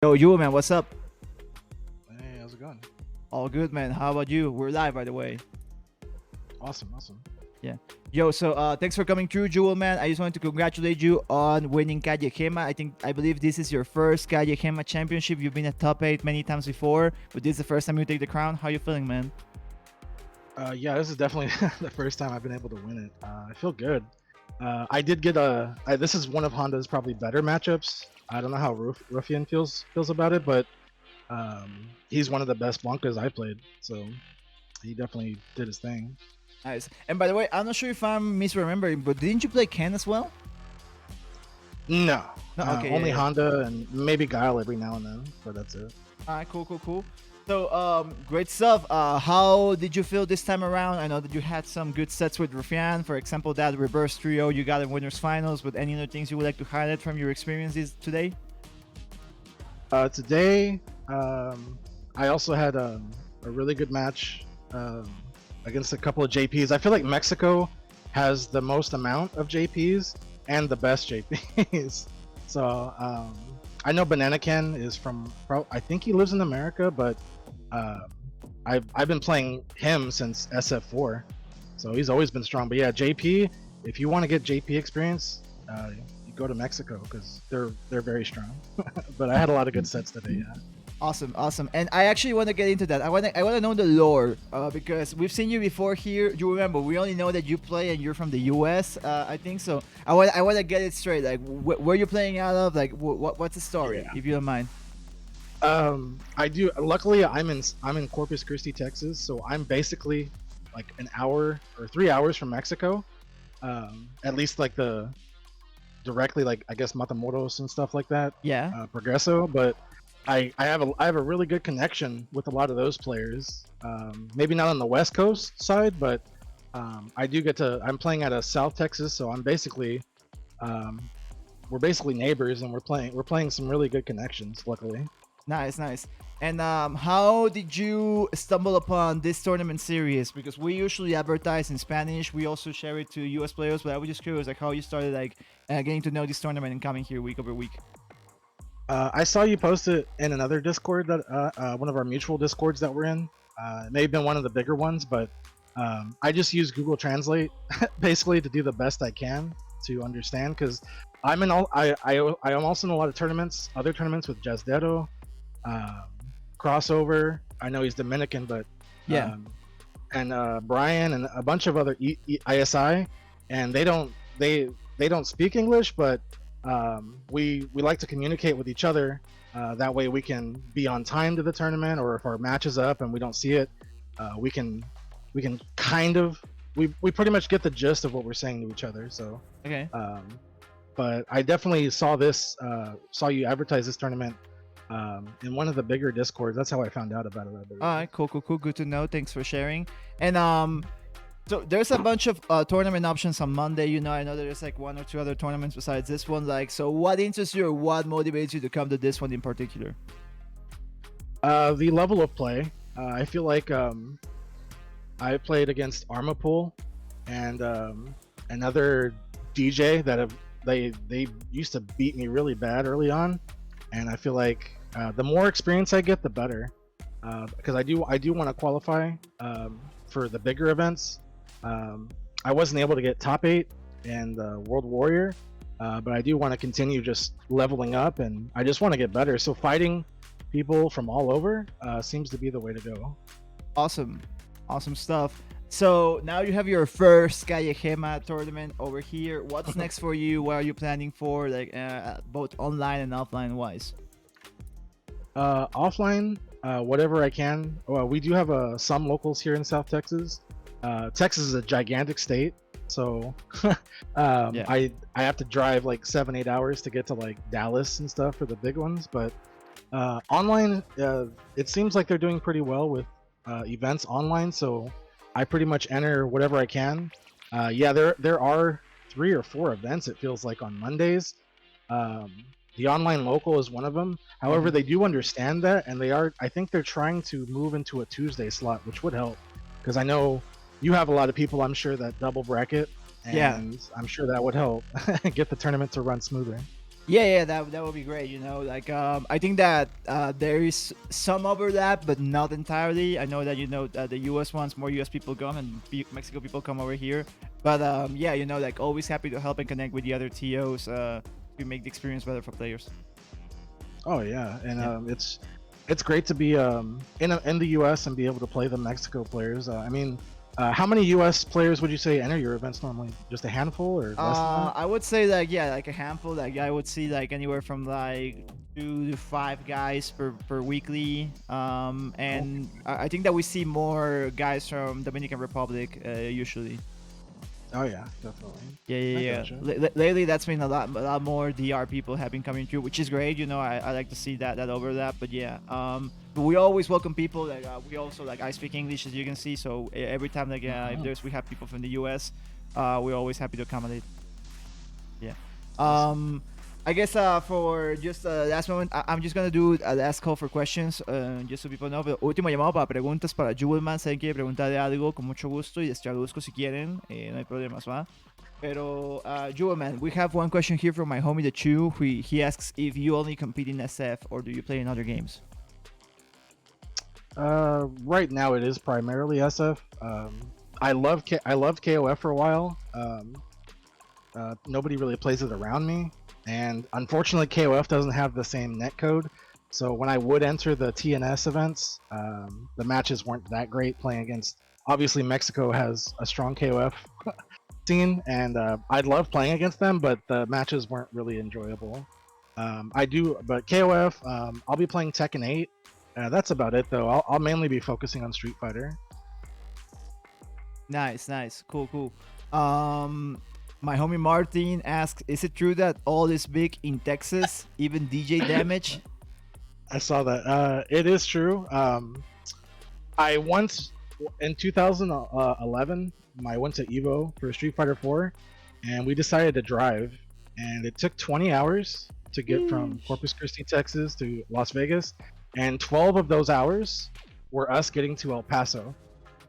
Yo, you man, what's up? Hey, how's it going? All good, man. How about you? We're live, by the way. Awesome, awesome. Yeah. Yo, so thanks for coming through, Jewel, man. I just wanted to congratulate you on winning Calle Gema. I believe this is your first Calle Gema championship. You've been at top 8 many times before, but this is the first time you take the crown. How you feeling, man? Yeah, this is definitely the first time I've been able to win it. I feel good. I did get this is one of Honda's probably better matchups. I don't know how Ruffian feels about it, but he's one of the best Blancas I played, so he definitely did his thing. Nice. And by the way, I'm not sure if I'm misremembering, but didn't you play Ken as well? No, No, okay, only yeah. Honda and maybe Guile every now and then, but that's it. All right, cool. So, great stuff. How did you feel this time around? I know that you had some good sets with Ruffian. For example, that reverse trio you got in winners finals. But any other things you would like to highlight from your experiences today? Today, I also had a really good match against a couple of JPs. I feel like Mexico has the most amount of JPs and the best JPs. So I know Banana Ken is from, I think he lives in America, but I've been playing him since SF4, so he's always been strong. But yeah, JP, if you want to get JP experience, you go to Mexico because they're very strong. But I had a lot of good sets today. Yeah. Awesome. And I actually want to get into that. I want to know the lore because we've seen you before here. You remember, we only know that you play and you're from the U.S. I think so. I want to get it straight. Like, where you're playing out of? Like, what's the story, Yeah. if you don't mind? I do. Luckily, I'm in Corpus Christi, Texas, so I'm basically like an hour or 3 hours from Mexico. At least like the directly, like I guess Matamoros and stuff like that. Yeah. Progresso, but I have a really good connection with a lot of those players. Maybe not on the West Coast side, but I do get to. I'm playing out of South Texas, so I'm basically we're basically neighbors, and we're playing some really good connections. Luckily. Nice. And how did you stumble upon this tournament series? Because we usually advertise in Spanish. We also share it to US players, but I was just curious, like, how you started, like, getting to know this tournament and coming here week over week. I saw you post it in another Discord that one of our mutual Discords that we're in. It may have been one of the bigger ones, but I just use Google Translate basically to do the best I can to understand because I'm in all. I am also in a lot of tournaments, other tournaments with Jazdero, Crossover. I know he's Dominican, but Yeah. and Brian and a bunch of other ISI, and they don't speak English, but we like to communicate with each other. That way we can be on time to the tournament, or if our match is up and we don't see it, we can kind of we pretty much get the gist of what we're saying to each other. So Okay. but I definitely saw you advertise this tournament in one of the bigger Discords. That's how I found out about it, I believe. All right. Cool. Good to know. Thanks for sharing. And so there's a bunch of tournament options on Monday. I know there's like one or two other tournaments besides this one. Like, so what interests you or what motivates you to come to this one in particular? The level of play. I feel like I played against Armapool and another DJ that they used to beat me really bad early on, and I feel like the more experience I get, the better. Because I do want to qualify for the bigger events. I wasn't able to get top 8 and World Warrior, but I do want to continue just leveling up, and I just want to get better. So fighting people from all over seems to be the way to go. Awesome stuff. So now you have your first Calle Gema tournament over here. What's next for you? What are you planning for, like both online and offline wise? Offline, whatever I can. We do have some locals here in South Texas. Texas is a gigantic state, so Yeah. I have to drive like 7-8 hours to get to like Dallas and stuff for the big ones. But online, it seems like they're doing pretty well with events online. So I pretty much enter whatever I can. Yeah, there are 3 or 4 events, it feels like, on Mondays. The online local is one of them. However, they do understand that, and I think they're trying to move into a Tuesday slot, which would help, because I know you have a lot of people, I'm sure, that double bracket, and Yeah. I'm sure that would help get the tournament to run smoother. Yeah, that would be great. Like I think that there is some overlap, but not entirely. I know that the U.S. wants more U.S. people come and Mexico people come over here. But yeah, like always happy to help and connect with the other TOs to make the experience better for players. Oh yeah, and it's great to be in the U.S. and be able to play the Mexico players. I mean, how many U.S. players would you say enter your events normally? Just a handful or less than that? I would say like like a handful. Like I would see like anywhere from like 2 to 5 guys per weekly. And I think that we see more guys from Dominican Republic usually. Oh yeah, definitely. Yeah. Gotcha. Lately, that's been a lot more DR people have been coming through, which is great. I like to see that overlap. But yeah, but we always welcome people. Like we also like I speak English, as you can see. So every time like if we have people from the US, we're always happy to accommodate. Yeah. I guess for just last moment, I'm just gonna do a last call for questions, just so people know. Pero último llamado para preguntas para jewelman. Si alguien quiere preguntarle algo, con mucho gusto, y les traduzco si quieren. No hay problemas, ¿va? Pero jewelman, we have one question here from my homie the Chew. He asks if you only compete in SF or do you play in other games? Right now it is primarily SF. I loved KOF for a while. Nobody really plays it around me, and unfortunately KOF doesn't have the same net code. So when I would enter the TNS events, the matches weren't that great playing against. Obviously Mexico has a strong KOF scene, and I'd love playing against them, but the matches weren't really enjoyable. But KOF, I'll be playing Tekken 8. That's about it though. I'll mainly be focusing on Street Fighter. Nice, cool. My homie Martin asks, is it true that all is big in Texas, even DJ Damage? I saw that. It is true. I once, in 2011, I went to Evo for Street Fighter 4, and we decided to drive, and it took 20 hours to get from Corpus Christi, Texas to Las Vegas, and 12 of those hours were us getting to El Paso.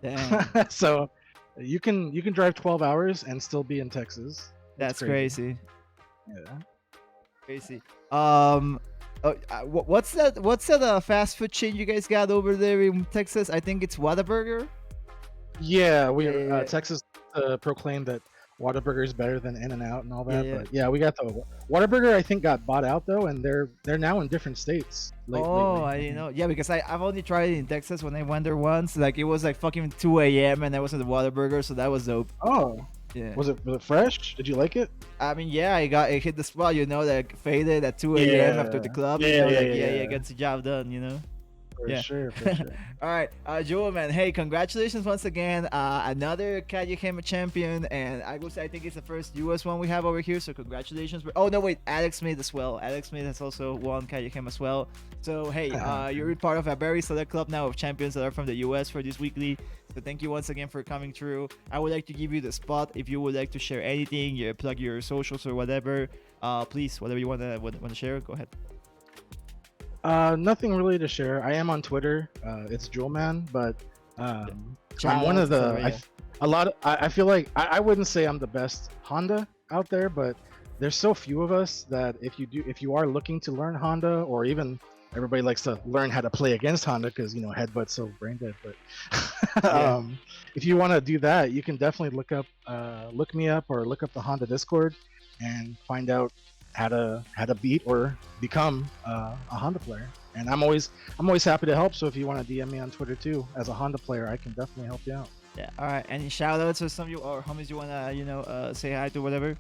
Damn. So you can drive 12 hours and still be in Texas. That's crazy. Yeah. Crazy. What's that fast food chain you guys got over there in Texas? I think it's Whataburger. Yeah, Texas proclaimed that Whataburger is better than In-N-Out and all that. Yeah. But yeah, we got the Whataburger. I think got bought out though, and they're now in different states. Lately. I didn't know. Yeah, because I've only tried it in Texas when I went there once. Like it was like fucking 2 a.m. and I was at the Whataburger, so that was dope. Oh. Yeah. Was it fresh? Did you like it? I mean, yeah, it hit the spot, like faded at 2 a.m. after the club. Yeah, gets the job done, For sure. All right, jewelman, hey, congratulations once again. Another Calle Gema champion, and I think it's the first US one we have over here, so congratulations. Oh, no, wait, Alex Smith as well. Alex Smith has also won Calle Gema as well. So, hey, you're part of a very select club now of champions that are from the US for this weekly. So thank you once again for coming through. I would like to give you the spot if you would like to share anything, plug your socials or whatever. Please, whatever you want to share, go ahead. Nothing really to share. I am on Twitter. It's Jewelman, but I'm one of the. I feel like I wouldn't say I'm the best Honda out there, but there's so few of us that if you are looking to learn Honda, or even everybody likes to learn how to play against Honda because Headbutt's so brain dead. But if you want to do that, you can definitely look me up or look up the Honda Discord and find out how to beat or become a Honda player. And I'm always happy to help. So if you want to DM me on Twitter too as a Honda player, I can definitely help you out. Yeah. All right. Any shout outs or some of you or homies you wanna say hi to, whatever?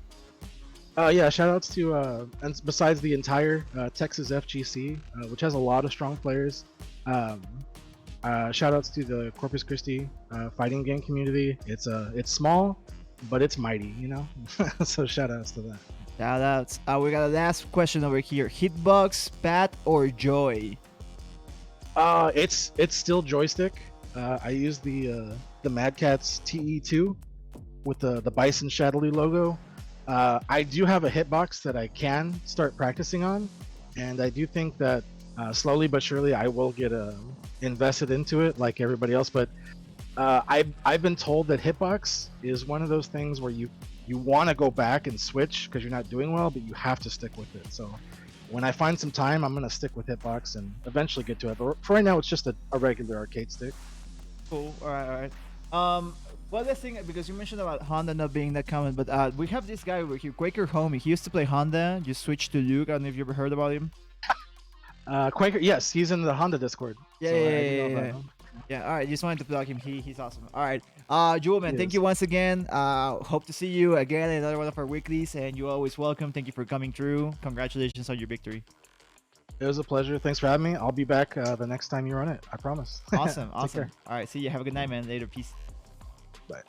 Yeah, shout outs to and besides the entire Texas FGC, which has a lot of strong players. Shout outs to the Corpus Christi fighting game community. It's small, but it's mighty, So shout outs to that. Shout outs. We got a last question over here. Hitbox, Pat, or Joy? It's still joystick. I use the Mad Catz TE2 with the Bison Shadowly logo. I do have a hitbox that I can start practicing on, and I do think that slowly but surely I will get invested into it like everybody else. But I've been told that hitbox is one of those things where you you want to go back and switch because you're not doing well, but you have to stick with it. So when I find some time, I'm gonna stick with Hitbox and eventually get to it. But for right now, it's just a regular arcade stick. Cool. All right. All right. Well, the thing, because you mentioned about Honda not being that common, but we have this guy over here, Quaker Homie. He used to play Honda. You switched to Luke. I don't know if you ever heard about him. Quaker, yes, he's in the Honda Discord. Yeah, so I do know yeah, about yeah. him. Yeah, all right. Just wanted to plug him. He's awesome. All right. Jewelman, thank Yes. you once again. Hope to see you again in another one of our weeklies, and you're always welcome. Thank you for coming through. Congratulations on your victory. It was a pleasure. Thanks for having me. I'll be back the next time you run it. I promise. Awesome. Take Awesome. care. All right. See you. Have a good night, man. Later. Peace. Bye.